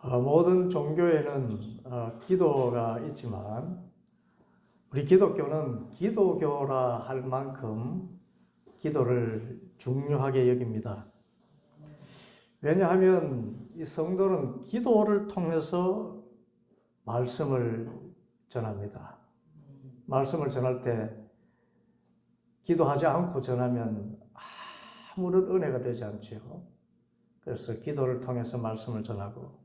모든 종교에는 기도가 있지만 우리 기독교는 기도교라 할 만큼 기도를 중요하게 여깁니다. 왜냐하면 이 성도는 기도를 통해서 말씀을 전합니다. 말씀을 전할 때 기도하지 않고 전하면 아무런 은혜가 되지 않죠. 그래서 기도를 통해서 말씀을 전하고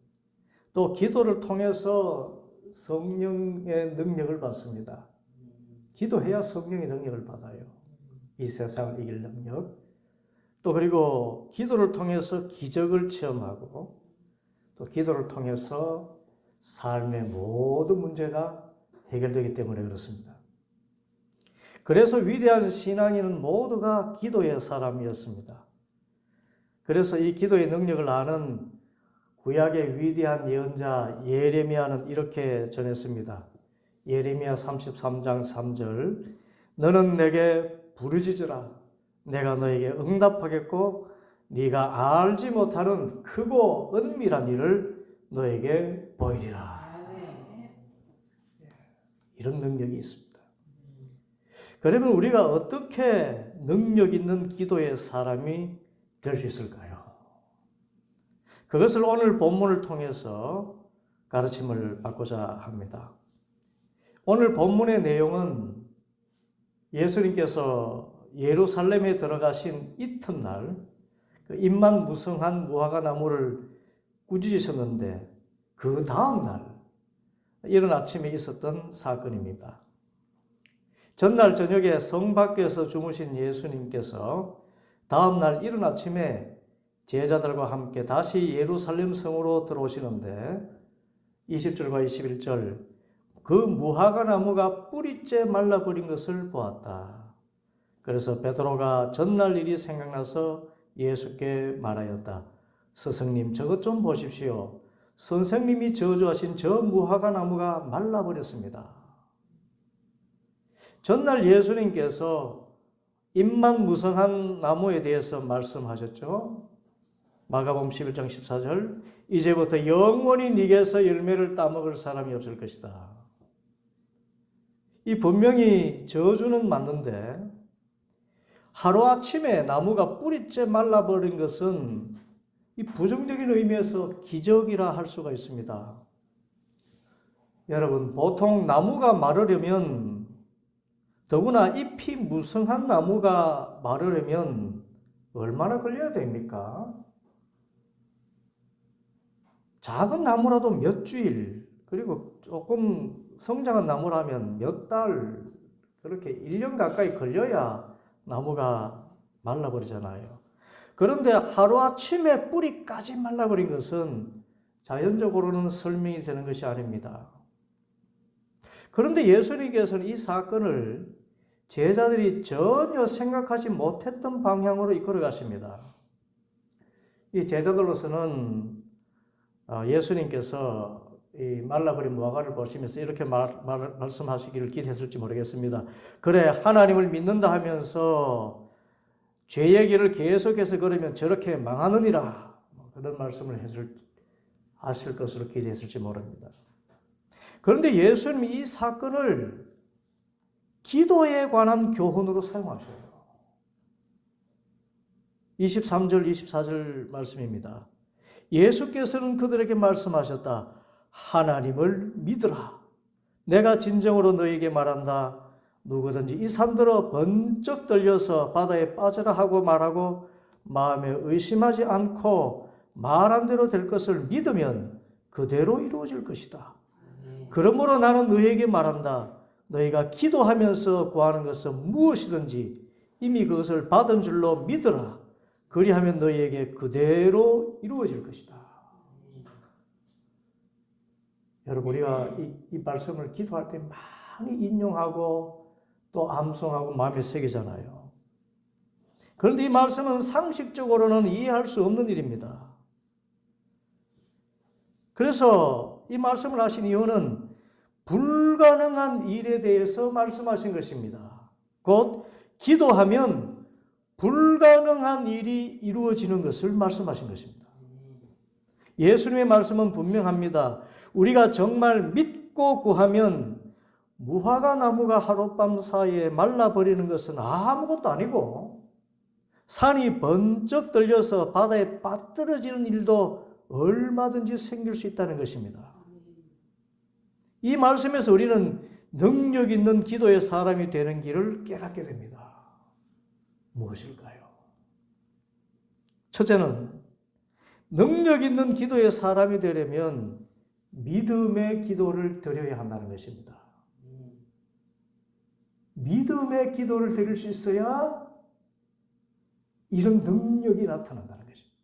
또 기도를 통해서 성령의 능력을 받습니다. 기도해야 성령의 능력을 받아요. 이 세상을 이길 능력. 또 그리고 기도를 통해서 기적을 체험하고 또 기도를 통해서 삶의 모든 문제가 해결되기 때문에 그렇습니다. 그래서 위대한 신앙인은 모두가 기도의 사람이었습니다. 그래서 이 기도의 능력을 아는 구약의 위대한 예언자 예레미야는 이렇게 전했습니다. 예레미야 33장 3절 너는 내게 부르짖으라 내가 너에게 응답하겠고 네가 알지 못하는 크고 은밀한 일을 너에게 보이리라. 이런 능력이 있습니다. 그러면 우리가 어떻게 능력 있는 기도의 사람이 될 수 있을까요? 그것을 오늘 본문을 통해서 가르침을 받고자 합니다. 오늘 본문의 내용은 예수님께서 예루살렘에 들어가신 이튿날 잎만 무성한 무화과 나무를 꾸짖으셨는데 그 다음 날 이른 아침에 있었던 사건입니다. 전날 저녁에 성 밖에서 주무신 예수님께서 다음 날 이른 아침에 제자들과 함께 다시 예루살렘 성으로 들어오시는데 20절과 21절 그 무화과 나무가 뿌리째 말라버린 것을 보았다. 그래서 베드로가 전날 일이 생각나서 예수께 말하였다. 스승님 저것 좀 보십시오. 선생님이 저주하신 저 무화과 나무가 말라버렸습니다. 전날 예수님께서 잎만 무성한 나무에 대해서 말씀하셨죠. 마가복음 11장 14절 이제부터 영원히 네게서 열매를 따먹을 사람이 없을 것이다. 이 분명히 저주는 맞는데 하루아침에 나무가 뿌리째 말라버린 것은 이 부정적인 의미에서 기적이라 할 수가 있습니다. 여러분 보통 나무가 마르려면 더구나 잎이 무성한 나무가 마르려면 얼마나 걸려야 됩니까? 작은 나무라도 몇 주일, 그리고 조금 성장한 나무라면 몇 달, 그렇게 1년 가까이 걸려야 나무가 말라버리잖아요. 그런데 하루아침에 뿌리까지 말라버린 것은 자연적으로는 설명이 되는 것이 아닙니다. 그런데 예수님께서는 이 사건을 제자들이 전혀 생각하지 못했던 방향으로 이끌어 가십니다. 이 제자들로서는 예수님께서 이 말라버린 무화과를 보시면서 이렇게 말씀하시기를 기대했을지 모르겠습니다. 그래 하나님을 믿는다 하면서 죄 얘기를 계속해서 그러면 저렇게 망하느니라 그런 말씀을 하실 것으로 기대했을지 모릅니다. 그런데 예수님이 이 사건을 기도에 관한 교훈으로 사용하셔요. 23절 24절 말씀입니다. 예수께서는 그들에게 말씀하셨다. 하나님을 믿으라. 내가 진정으로 너에게 말한다. 누구든지 이 산들어 번쩍 들려서 바다에 빠져라 하고 말하고 마음에 의심하지 않고 말한 대로 될 것을 믿으면 그대로 이루어질 것이다. 그러므로 나는 너에게 말한다. 너희가 기도하면서 구하는 것은 무엇이든지 이미 그것을 받은 줄로 믿으라. 그리하면 너희에게 그대로 이루어질 것이다. 여러분 우리가 이 말씀을 기도할 때 많이 인용하고 또 암송하고 마음에 새기잖아요. 그런데 이 말씀은 상식적으로는 이해할 수 없는 일입니다. 그래서 이 말씀을 하신 이유는 불가능한 일에 대해서 말씀하신 것입니다. 곧 기도하면 불가능한 일이 이루어지는 것을 말씀하신 것입니다. 예수님의 말씀은 분명합니다. 우리가 정말 믿고 구하면 무화과 나무가 하룻밤 사이에 말라버리는 것은 아무것도 아니고 산이 번쩍 들려서 바다에 빠뜨려지는 일도 얼마든지 생길 수 있다는 것입니다. 이 말씀에서 우리는 능력 있는 기도의 사람이 되는 길을 깨닫게 됩니다. 무엇일까요? 첫째는 능력 있는 기도의 사람이 되려면 믿음의 기도를 드려야 한다는 것입니다. 믿음의 기도를 드릴 수 있어야 이런 능력이 나타난다는 것입니다.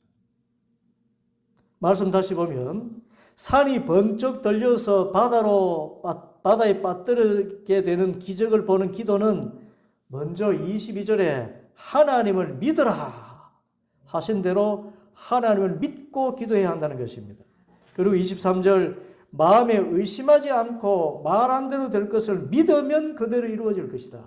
말씀 다시 보면 산이 번쩍 들려서 바다에 빠뜨리게 되는 기적을 보는 기도는 먼저 22절에 하나님을 믿으라 하신 대로 하나님을 믿고 기도해야 한다는 것입니다. 그리고 23절 마음에 의심하지 않고 말한 대로 될 것을 믿으면 그대로 이루어질 것이다.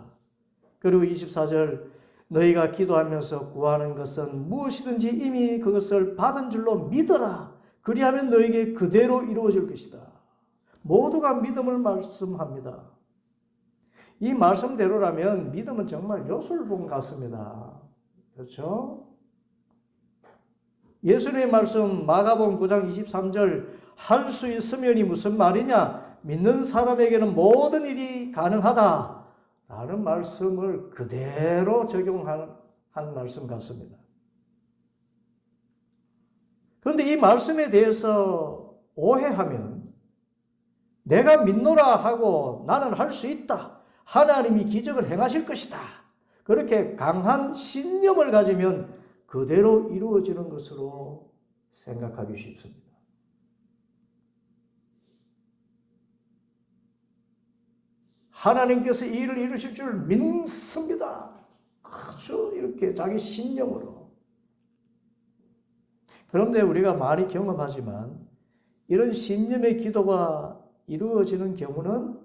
그리고 24절 너희가 기도하면서 구하는 것은 무엇이든지 이미 그것을 받은 줄로 믿어라. 그리하면 너에게 그대로 이루어질 것이다. 모두가 믿음을 말씀합니다. 이 말씀대로라면 믿음은 정말 요술봉 같습니다. 그렇죠? 예수님의 말씀 마가복음 9장 23절 할 수 있으면이 무슨 말이냐? 믿는 사람에게는 모든 일이 가능하다. 라는 말씀을 그대로 적용한 말씀 같습니다. 그런데 이 말씀에 대해서 오해하면 내가 믿노라 하고 나는 할 수 있다. 하나님이 기적을 행하실 것이다. 그렇게 강한 신념을 가지면 그대로 이루어지는 것으로 생각하기 쉽습니다. 하나님께서 이 일을 이루실 줄 믿습니다. 아주 이렇게 자기 신념으로. 그런데 우리가 많이 경험하지만 이런 신념의 기도가 이루어지는 경우는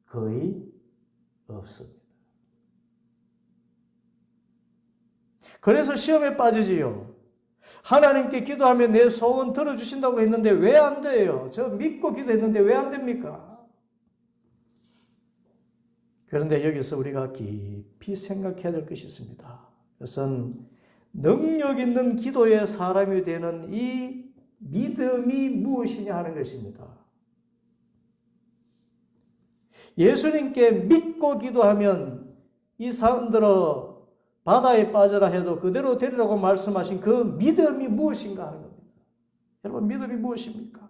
거의 없습니다. 그래서 시험에 빠지지요. 하나님께 기도하면 내 소원 들어주신다고 했는데 왜 안 돼요? 저 믿고 기도했는데 왜 안 됩니까? 그런데 여기서 우리가 깊이 생각해야 될 것이 있습니다. 그것은 능력 있는 기도의 사람이 되는 이 믿음이 무엇이냐 하는 것입니다. 예수님께 믿고 기도하면 이 사람들은 바다에 빠져라 해도 그대로 되리라고 말씀하신 그 믿음이 무엇인가 하는 겁니다. 여러분, 믿음이 무엇입니까?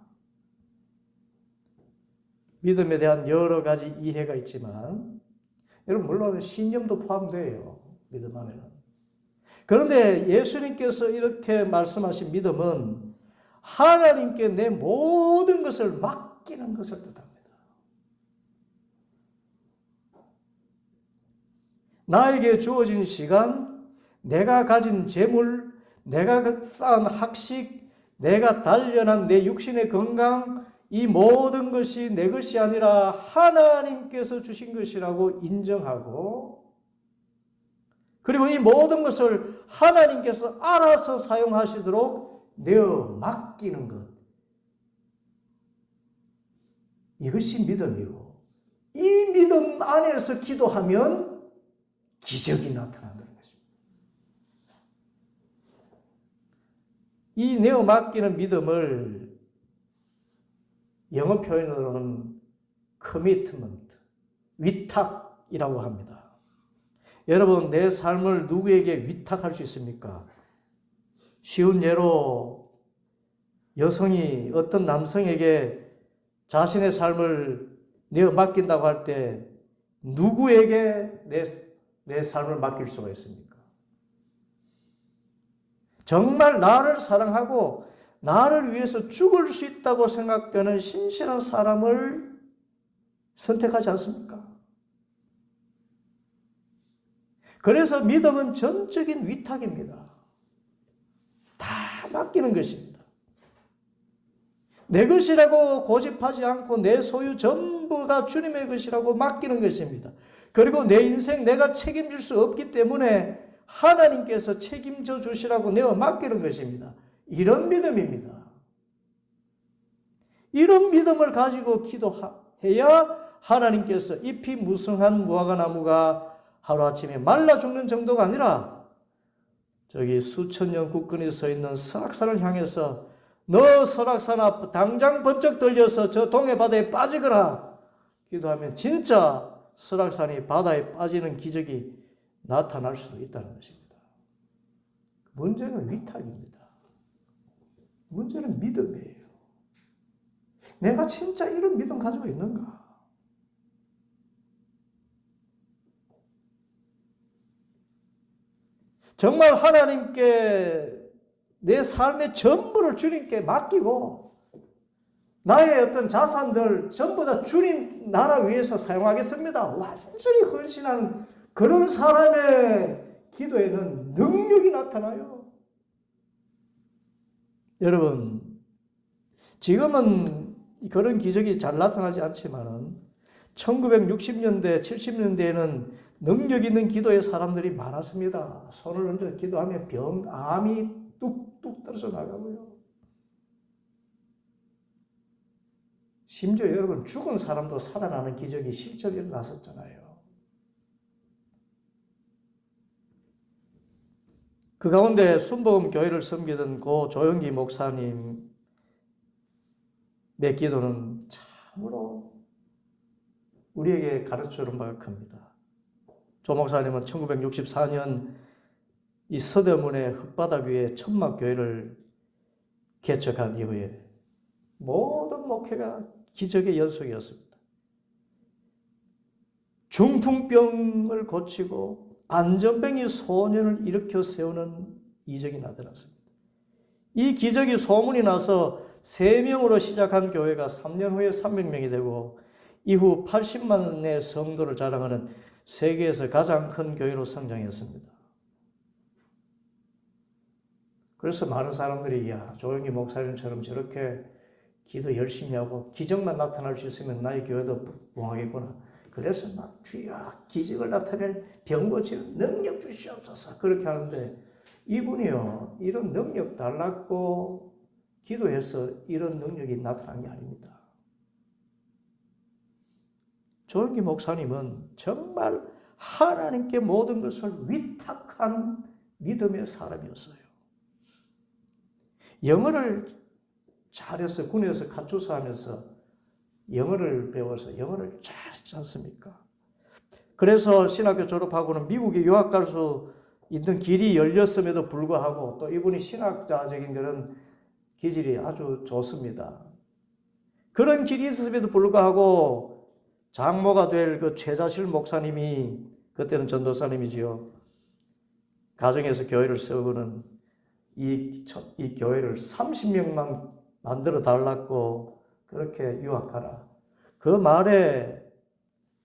믿음에 대한 여러 가지 이해가 있지만 여러분, 물론 신념도 포함돼요. 믿음 안에는. 그런데 예수님께서 이렇게 말씀하신 믿음은 하나님께 내 모든 것을 맡기는 것을 뜻합니다. 나에게 주어진 시간, 내가 가진 재물, 내가 쌓은 학식, 내가 단련한 내 육신의 건강, 이 모든 것이 내 것이 아니라 하나님께서 주신 것이라고 인정하고, 그리고 이 모든 것을 하나님께서 알아서 사용하시도록 내어 맡기는 것. 이것이 믿음이고, 이 믿음 안에서 기도하면 기적이 나타난다는 것입니다. 이 내어 맡기는 믿음을 영어 표현으로는 commitment, 위탁이라고 합니다. 여러분, 내 삶을 누구에게 위탁할 수 있습니까? 쉬운 예로 여성이 어떤 남성에게 자신의 삶을 내어 맡긴다고 할 때 누구에게 내 삶을 맡길 수가 있습니까? 정말 나를 사랑하고 나를 위해서 죽을 수 있다고 생각되는 신실한 사람을 선택하지 않습니까? 그래서 믿음은 전적인 위탁입니다. 다 맡기는 것입니다. 내 것이라고 고집하지 않고 내 소유 전부가 주님의 것이라고 맡기는 것입니다. 그리고 내 인생 내가 책임질 수 없기 때문에 하나님께서 책임져 주시라고 내어 맡기는 것입니다. 이런 믿음입니다. 이런 믿음을 가지고 기도해야 하나님께서 잎이 무성한 무화과나무가 하루아침에 말라 죽는 정도가 아니라 저기 수천 년 굳건히 서 있는 설악산을 향해서 너 설악산 앞 당장 번쩍 들려서 저 동해 바다에 빠지거라 기도하면 진짜 설악산이 바다에 빠지는 기적이 나타날 수도 있다는 것입니다. 문제는 위탁입니다. 문제는 믿음이에요. 내가 진짜 이런 믿음 가지고 있는가? 정말 하나님께 내 삶의 전부를 주님께 맡기고 나의 어떤 자산들 전부 다 주님 나라 위해서 사용하겠습니다. 완전히 헌신하는 그런 사람의 기도에는 능력이 나타나요. 여러분, 지금은 그런 기적이 잘 나타나지 않지만은 1960년대, 70년대에는 능력 있는 기도의 사람들이 많았습니다. 손을 얹어 기도하면 암이 뚝뚝 떨어져 나가고요. 심지어 여러분 죽은 사람도 살아나는 기적이 실제로 일어났었잖아요. 그 가운데 순복음 교회를 섬기던 고 조영기 목사님의 기도는 참으로 우리에게 가르쳐주는 바가 큽니다. 조 목사님은 1964년 이 서대문의 흙바닥 위에 천막교회를 개척한 이후에 모든 목회가 기적의 연속이었습니다. 중풍병을 고치고 안전병이 소년을 일으켜 세우는 이적이 나타났습니다. 이 기적이 소문이 나서 3명으로 시작한 교회가 3년 후에 300명이 되고 이후 80만의 성도를 자랑하는 세계에서 가장 큰 교회로 성장했습니다. 그래서 많은 사람들이 조영기 목사님처럼 저렇게 기도 열심히 하고 기적만 나타날 수 있으면 나의 교회도 부흥하겠구나. 그래서 막 주여 기적을 나타낼 병 고치는 능력 주시옵소서 그렇게 하는데 이분이요 이런 능력 달랐고 기도해서 이런 능력이 나타난 게 아닙니다. 조영기 목사님은 정말 하나님께 모든 것을 위탁한 믿음의 사람이었어요. 영어를 잘해서 군에서 가출사하면서 영어를 배워서 영어를 잘했지 않습니까? 그래서 신학교 졸업하고는 미국에 유학 갈 수 있는 길이 열렸음에도 불구하고 또 이분이 신학자적인 그런 기질이 아주 좋습니다. 그런 길이 있었음에도 불구하고 장모가 될 그 최자실 목사님이 그때는 전도사님이지요. 가정에서 교회를 세우고는 이 교회를 30명만 만들어 달라고 그렇게 유학하라. 그 말에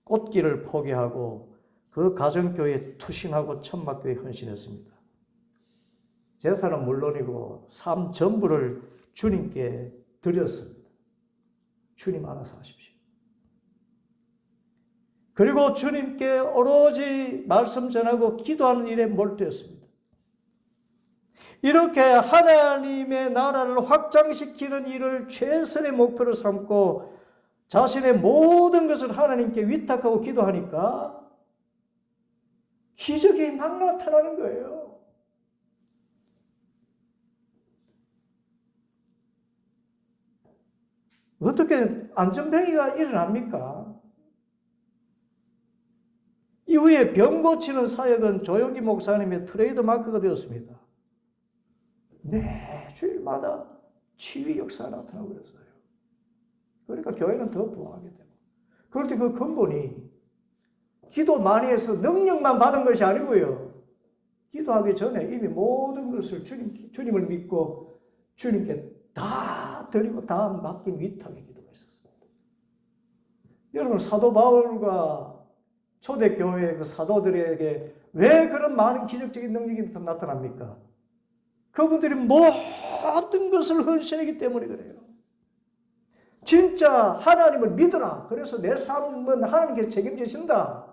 꽃길을 포기하고 그 가정교회에 투신하고 천막교회에 헌신했습니다. 재산은 물론이고 삶 전부를 주님께 드렸습니다. 주님 알아서 하십시오. 그리고 주님께 오로지 말씀 전하고 기도하는 일에 몰두했습니다. 이렇게 하나님의 나라를 확장시키는 일을 최선의 목표로 삼고 자신의 모든 것을 하나님께 위탁하고 기도하니까 기적이 막 나타나는 거예요. 어떻게 안전병이가 일어납니까? 이후에 병 고치는 사역은 조영기 목사님의 트레이드 마크가 되었습니다. 매주일마다 치유 역사가 나타나고 그랬어요. 그러니까 교회는 더 부흥하게 되고. 그런데 그 근본이 기도 많이 해서 능력만 받은 것이 아니고요. 기도하기 전에 이미 모든 것을 주님을 믿고 주님께 다 드리고 다 맡긴 위탁의 기도가 있었습니다. 여러분 사도 바울과 초대교회의 그 사도들에게 왜 그런 많은 기적적인 능력이 나타납니까? 그분들이 모든 것을 헌신하기 때문에 그래요. 진짜 하나님을 믿어라. 그래서 내 삶은 하나님께서 책임지신다.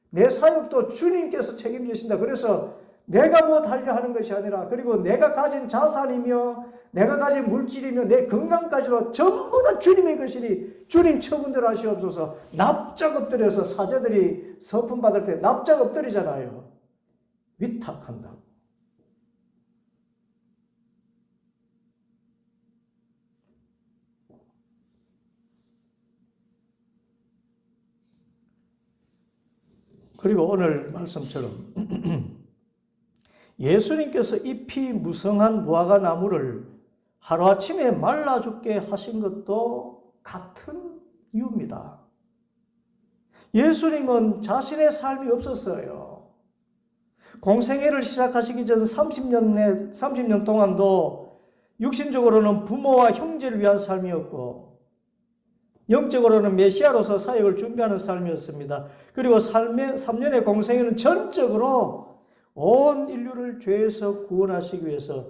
내 사역도 주님께서 책임지신다. 그래서 내가 뭐 하려 하는 것이 아니라, 그리고 내가 가진 자산이며 내가 가진 물질이며 내 건강까지도 전부 다 주님의 것이니 주님 처분대로 하시옵소서. 납작 엎드려서 사제들이 서품 받을 때 납작 엎드리잖아요. 위탁한다고. 그리고 오늘 말씀처럼 예수님께서 잎이 무성한 무화과 나무를 하루아침에 말라 죽게 하신 것도 같은 이유입니다. 예수님은 자신의 삶이 없었어요. 공생애를 시작하시기 전 30년 동안도 육신적으로는 부모와 형제를 위한 삶이었고 영적으로는 메시아로서 사역을 준비하는 삶이었습니다. 그리고 3년의 공생애는 전적으로 온 인류를 죄에서 구원하시기 위해서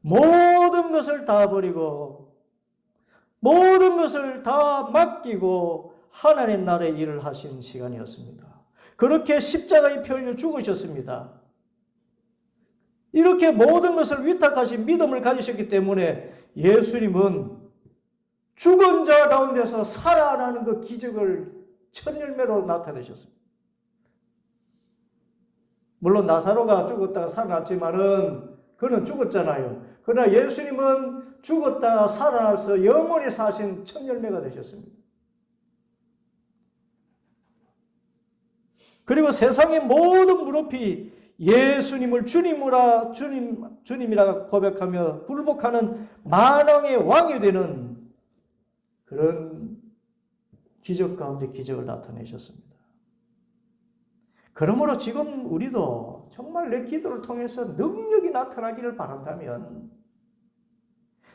모든 것을 다 버리고 모든 것을 다 맡기고 하나님 나라의 일을 하신 시간이었습니다. 그렇게 십자가의 피 흘려 죽으셨습니다. 이렇게 모든 것을 위탁하신 믿음을 가지셨기 때문에 예수님은 죽은 자 가운데서 살아나는 그 기적을 첫 열매로 나타내셨습니다. 물론 나사로가 죽었다가 살아났지만은 그는 죽었잖아요. 그러나 예수님은 죽었다가 살아나서 영원히 사신 첫 열매가 되셨습니다. 그리고 세상의 모든 무릎이 예수님을 주님이라 고백하며 굴복하는 만왕의 왕이 되는 그런 기적 가운데 기적을 나타내셨습니다. 그러므로 지금 우리도 정말 내 기도를 통해서 능력이 나타나기를 바란다면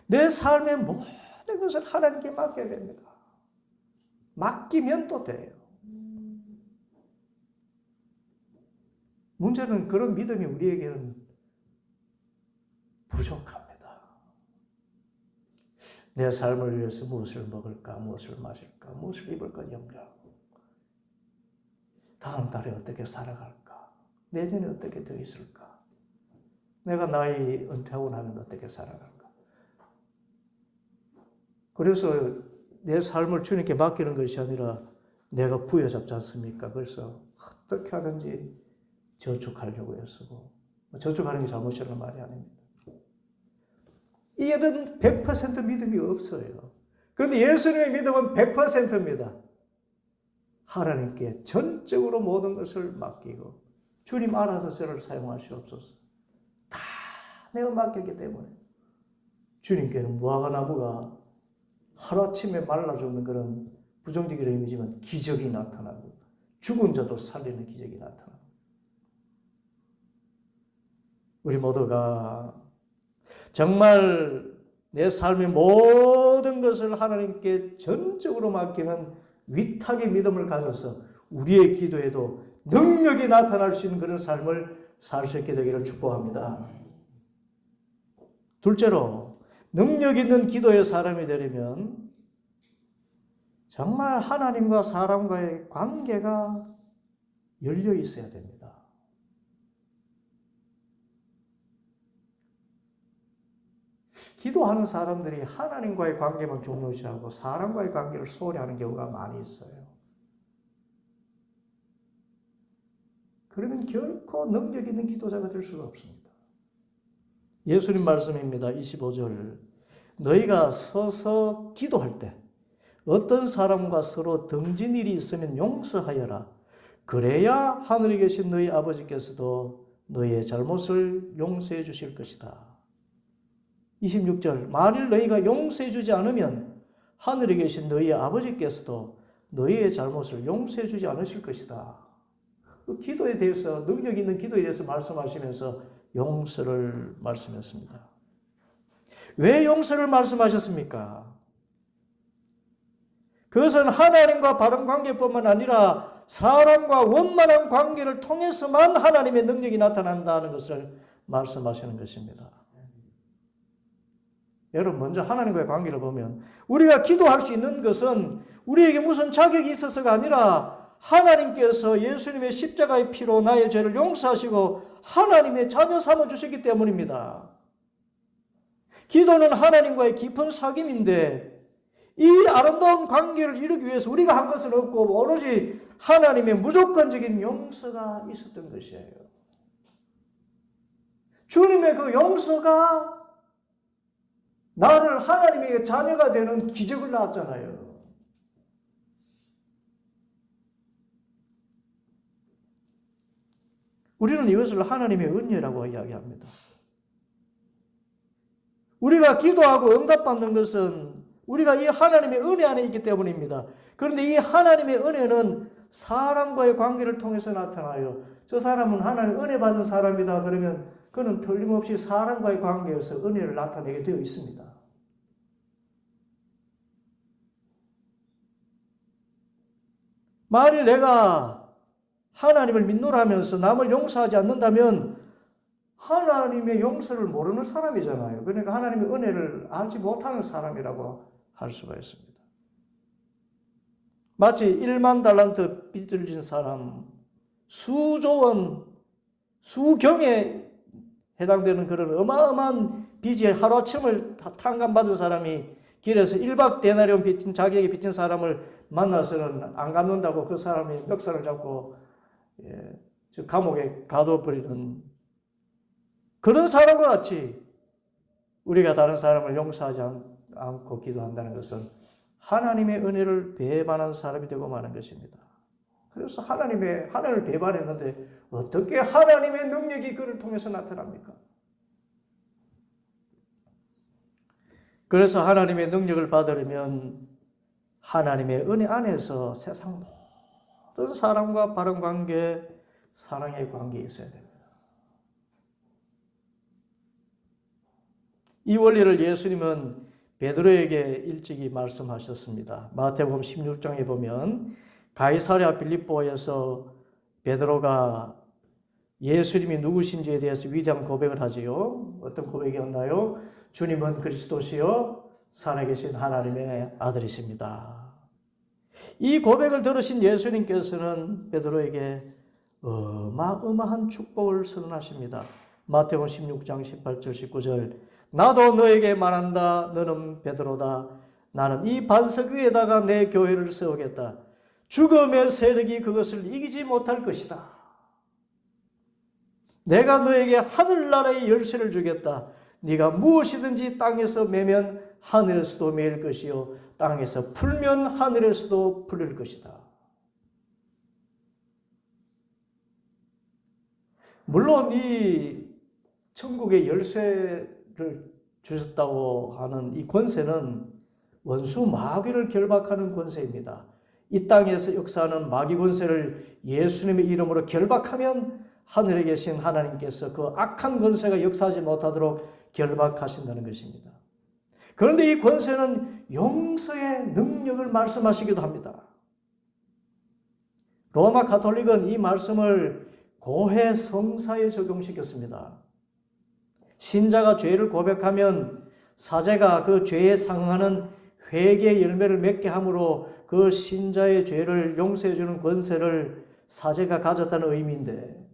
내 삶의 모든 것을 하나님께 맡겨야 됩니다. 맡기면 또 돼요. 문제는 그런 믿음이 우리에게는 부족합니다. 내 삶을 위해서 무엇을 먹을까, 무엇을 마실까, 무엇을 입을까 염려하고 다음 달에 어떻게 살아갈까, 내년에 어떻게 되어 있을까, 내가 나이 은퇴하고 나면 어떻게 살아갈까. 그래서 내 삶을 주님께 맡기는 것이 아니라 내가 부여잡지 않습니까? 그래서 어떻게 하든지 저축하려고 애쓰고, 저축하는 게 잘못이라는 말이 아닙니다. 이런 100% 믿음이 없어요. 그런데 예수님의 믿음은 100%입니다. 하나님께 전적으로 모든 것을 맡기고 주님 알아서 저를 사용하시옵소서. 다 내가 맡겼기 때문에 주님께는 무화과 나무가 하루아침에 말라 죽는 그런 부정적인 의미지만 기적이 나타나고 죽은 자도 살리는 기적이 나타나고 우리 모두가 정말 내 삶의 모든 것을 하나님께 전적으로 맡기는 위탁의 믿음을 가져서 우리의 기도에도 능력이 나타날 수 있는 그런 삶을 살 수 있게 되기를 축복합니다. 둘째로, 능력 있는 기도의 사람이 되려면 정말 하나님과 사람과의 관계가 열려 있어야 됩니다. 기도하는 사람들이 하나님과의 관계만 중요시하고 사람과의 관계를 소홀히 하는 경우가 많이 있어요. 그러면 결코 능력 있는 기도자가 될 수가 없습니다. 예수님 말씀입니다. 25절. 너희가 서서 기도할 때 어떤 사람과 서로 등진 일이 있으면 용서하여라. 그래야 하늘에 계신 너희 아버지께서도 너희의 잘못을 용서해 주실 것이다. 26절. 만일 너희가 용서해 주지 않으면 하늘에 계신 너희 아버지께서도 너희의 잘못을 용서해 주지 않으실 것이다. 그 기도에 대해서, 능력 있는 기도에 대해서 말씀하시면서 용서를 말씀했습니다. 왜 용서를 말씀하셨습니까? 그것은 하나님과 바른 관계뿐만 아니라 사람과 원만한 관계를 통해서만 하나님의 능력이 나타난다는 것을 말씀하시는 것입니다. 여러분, 먼저 하나님과의 관계를 보면 우리가 기도할 수 있는 것은 우리에게 무슨 자격이 있어서가 아니라 하나님께서 예수님의 십자가의 피로 나의 죄를 용서하시고 하나님의 자녀 삼아주셨기 때문입니다. 기도는 하나님과의 깊은 사귐인데 이 아름다운 관계를 이루기 위해서 우리가 한 것은 없고 오로지 하나님의 무조건적인 용서가 있었던 것이에요. 주님의 그 용서가 나를 하나님의 자녀가 되는 기적을 낳았잖아요. 우리는 이것을 하나님의 은혜라고 이야기합니다. 우리가 기도하고 응답받는 것은 우리가 이 하나님의 은혜 안에 있기 때문입니다. 그런데 이 하나님의 은혜는 사람과의 관계를 통해서 나타나요. 저 사람은 하나님 은혜 받은 사람이다 그러면 그는 틀림없이 사람과의 관계에서 은혜를 나타내게 되어 있습니다. 만일 내가 하나님을 믿노라 하면서 남을 용서하지 않는다면 하나님의 용서를 모르는 사람이잖아요. 그러니까 하나님의 은혜를 알지 못하는 사람이라고 할 수가 있습니다. 마치 1만 달란트 빚을 진 사람, 수조원, 수경에 해당되는 그런 어마어마한 빚이 하루아침을 탕감받은 사람이 길에서 1박 데나리온 빚진 자기에게 빚진 사람을 만나서는 안 갚는다고 그 사람이 멱살을 잡고 감옥에 가둬버리는 그런 사람과 같이 우리가 다른 사람을 용서하지 않고 기도한다는 것은 하나님의 은혜를 배반한 사람이 되고 마는 것입니다. 그래서 하나님을 배반했는데 어떻게 하나님의 능력이 그를 통해서 나타납니까? 그래서 하나님의 능력을 받으려면 하나님의 은혜 안에서 세상 모든 사람과 바른 관계, 사랑의 관계에 있어야 됩니다. 이 원리를 예수님은 베드로에게 일찍이 말씀하셨습니다. 마태복음 16장에 보면 가이사랴 빌립보에서 베드로가 예수님이 누구신지에 대해서 위대한 고백을 하지요. 어떤 고백이었나요? 주님은 그리스도시요 살아계신 하나님의 아들이십니다. 이 고백을 들으신 예수님께서는 베드로에게 어마어마한 축복을 선언하십니다. 마태복음 16장 18절 19절 나도 너에게 말한다. 너는 베드로다. 나는 이 반석 위에다가 내 교회를 세우겠다. 죽음의 세력이 그것을 이기지 못할 것이다. 내가 너에게 하늘나라의 열쇠를 주겠다. 네가 무엇이든지 땅에서 매면 하늘에서도 매일 것이요 땅에서 풀면 하늘에서도 풀릴 것이다. 물론 이 천국의 열쇠를 주셨다고 하는 이 권세는 원수 마귀를 결박하는 권세입니다. 이 땅에서 역사하는 마귀 권세를 예수님의 이름으로 결박하면 하늘에 계신 하나님께서 그 악한 권세가 역사하지 못하도록 결박하신다는 것입니다. 그런데 이 권세는 용서의 능력을 말씀하시기도 합니다. 로마 가톨릭은 이 말씀을 고해 성사에 적용시켰습니다. 신자가 죄를 고백하면 사제가 그 죄에 상응하는 회개의 열매를 맺게 함으로 그 신자의 죄를 용서해 주는 권세를 사제가 가졌다는 의미인데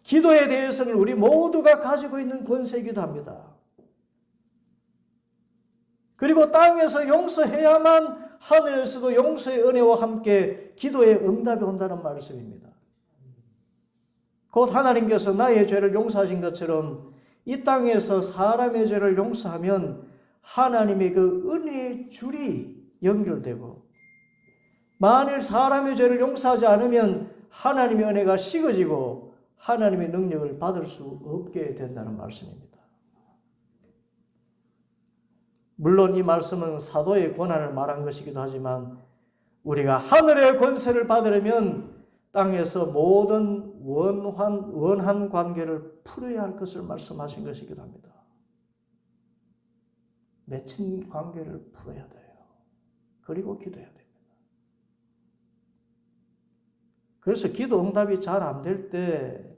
기도에 대해서는 우리 모두가 가지고 있는 권세이기도 합니다. 그리고 땅에서 용서해야만 하늘에서도 용서의 은혜와 함께 기도의 응답이 온다는 말씀입니다. 곧 하나님께서 나의 죄를 용서하신 것처럼 이 땅에서 사람의 죄를 용서하면 하나님의 그 은혜의 줄이 연결되고 만일 사람의 죄를 용서하지 않으면 하나님의 은혜가 식어지고 하나님의 능력을 받을 수 없게 된다는 말씀입니다. 물론 이 말씀은 사도의 권한을 말한 것이기도 하지만 우리가 하늘의 권세를 받으려면 땅에서 모든 원한 관계를 풀어야 할 것을 말씀하신 것이기도 합니다. 맺힌 관계를 풀어야 돼요. 그리고 기도해야 됩니다. 그래서 기도 응답이 잘 안 될 때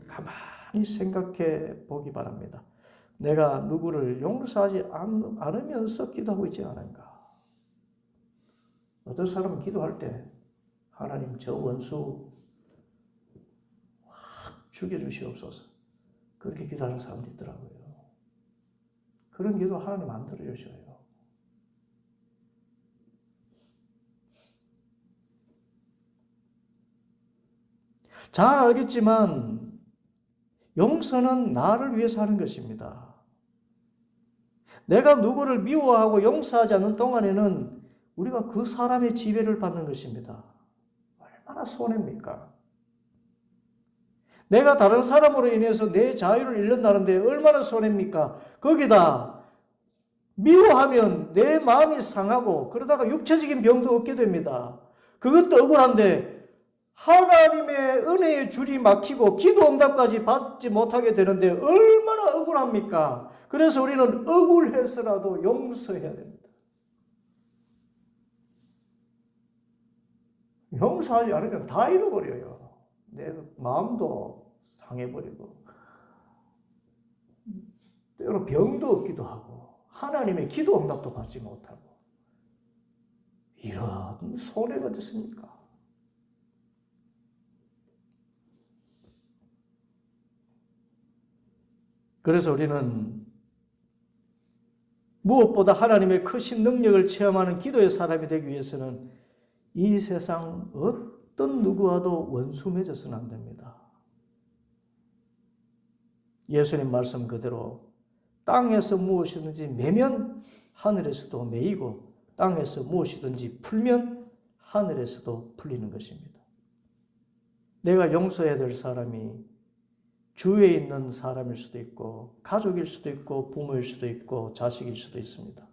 가만히 생각해 보기 바랍니다. 내가 누구를 용서하지 않으면서 기도하고 있지 않은가? 어떤 사람은 기도할 때 하나님 저 원수 확 죽여주시옵소서. 그렇게 기도하는 사람도 있더라고요. 그런 기도 하나님 안 들어주셔요. 잘 알겠지만 용서는 나를 위해서 하는 것입니다. 내가 누구를 미워하고 용서하지 않는 동안에는 우리가 그 사람의 지배를 받는 것입니다. 얼마나 손해입니까? 내가 다른 사람으로 인해서 내 자유를 잃는다는데 얼마나 손해입니까? 거기다 미워하면 내 마음이 상하고 그러다가 육체적인 병도 얻게 됩니다. 그것도 억울한데 하나님의 은혜의 줄이 막히고 기도 응답까지 받지 못하게 되는데 얼마나 억울합니까? 그래서 우리는 억울해서라도 용서해야 됩니다. 용서하지 않으면 다 잃어버려요. 내 마음도 상해버리고 때로 병도 얻기도 하고 하나님의 기도 응답도 받지 못하고 이런 손해가 어딨습니까? 그래서 우리는 무엇보다 하나님의 크신 능력을 체험하는 기도의 사람이 되기 위해서는 이 세상 어떤 누구와도 원수 맺어서는 안 됩니다. 예수님 말씀 그대로 땅에서 무엇이든지 매면 하늘에서도 매이고 땅에서 무엇이든지 풀면 하늘에서도 풀리는 것입니다. 내가 용서해야 될 사람이 주위에 있는 사람일 수도 있고 가족일 수도 있고 부모일 수도 있고 자식일 수도 있습니다.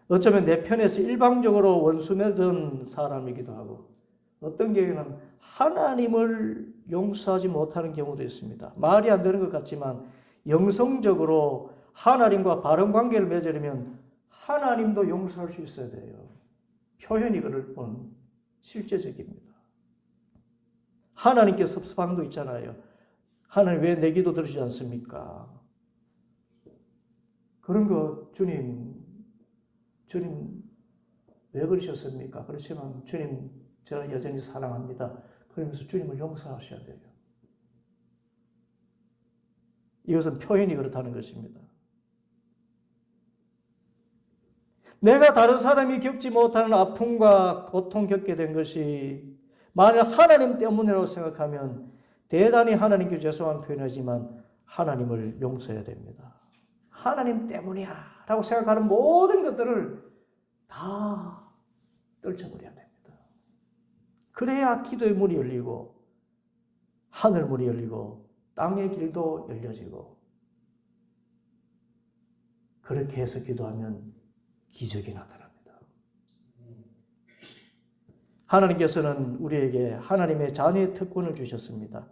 어쩌면 내 편에서 일방적으로 원수 맺은 사람이기도 하고 어떤 경우에는 하나님을 용서하지 못하는 경우도 있습니다. 말이 안 되는 것 같지만 영성적으로 하나님과 바른 관계를 맺으려면 하나님도 용서할 수 있어야 돼요. 표현이 그럴 뿐 실제적입니다. 하나님께 섭섭한 거 있잖아요. 하나님 왜 내 기도 들으시지 않습니까? 그런 거 주님 왜 그러셨습니까? 그렇지만 주님 저는 여전히 사랑합니다. 그러면서 주님을 용서하셔야 돼요. 이것은 표현이 그렇다는 것입니다. 내가 다른 사람이 겪지 못하는 아픔과 고통 겪게 된 것이 만약 하나님 때문이라고 생각하면 대단히 하나님께 죄송한 표현이지만 하나님을 용서해야 됩니다. 하나님 때문이야 라고 생각하는 모든 것들을 다 떨쳐버려야 됩니다. 그래야 기도의 문이 열리고 하늘 문이 열리고 땅의 길도 열려지고 그렇게 해서 기도하면 기적이 나타납니다. 하나님께서는 우리에게 하나님의 자녀의 특권을 주셨습니다.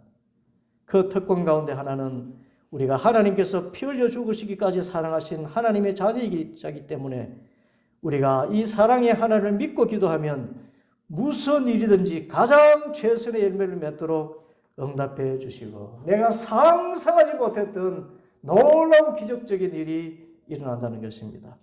그 특권 가운데 하나는 우리가 하나님께서 피 흘려 죽으시기까지 사랑하신 하나님의 자녀이기 때문에 우리가 이 사랑의 하나님을 믿고 기도하면 무슨 일이든지 가장 최선의 열매를 맺도록 응답해 주시고 내가 상상하지 못했던 놀라운 기적적인 일이 일어난다는 것입니다.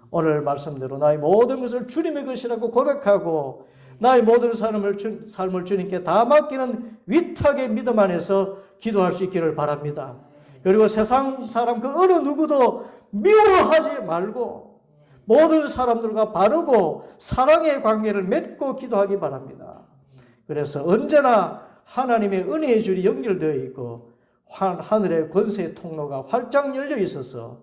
오늘 말씀대로 나의 모든 것을 주님의 것이라고 고백하고 나의 모든 삶을 주님께 다 맡기는 위탁의 믿음 안에서 기도할 수 있기를 바랍니다. 그리고 세상 사람 그 어느 누구도 미워하지 말고 모든 사람들과 바르고 사랑의 관계를 맺고 기도하기 바랍니다. 그래서 언제나 하나님의 은혜의 줄이 연결되어 있고 하늘의 권세의 통로가 활짝 열려 있어서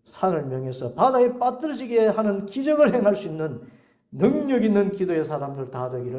산을 명해서 바다에 빠뜨려지게 하는 기적을 행할 수 있는 능력 있는 기도의 사람들 다 되기를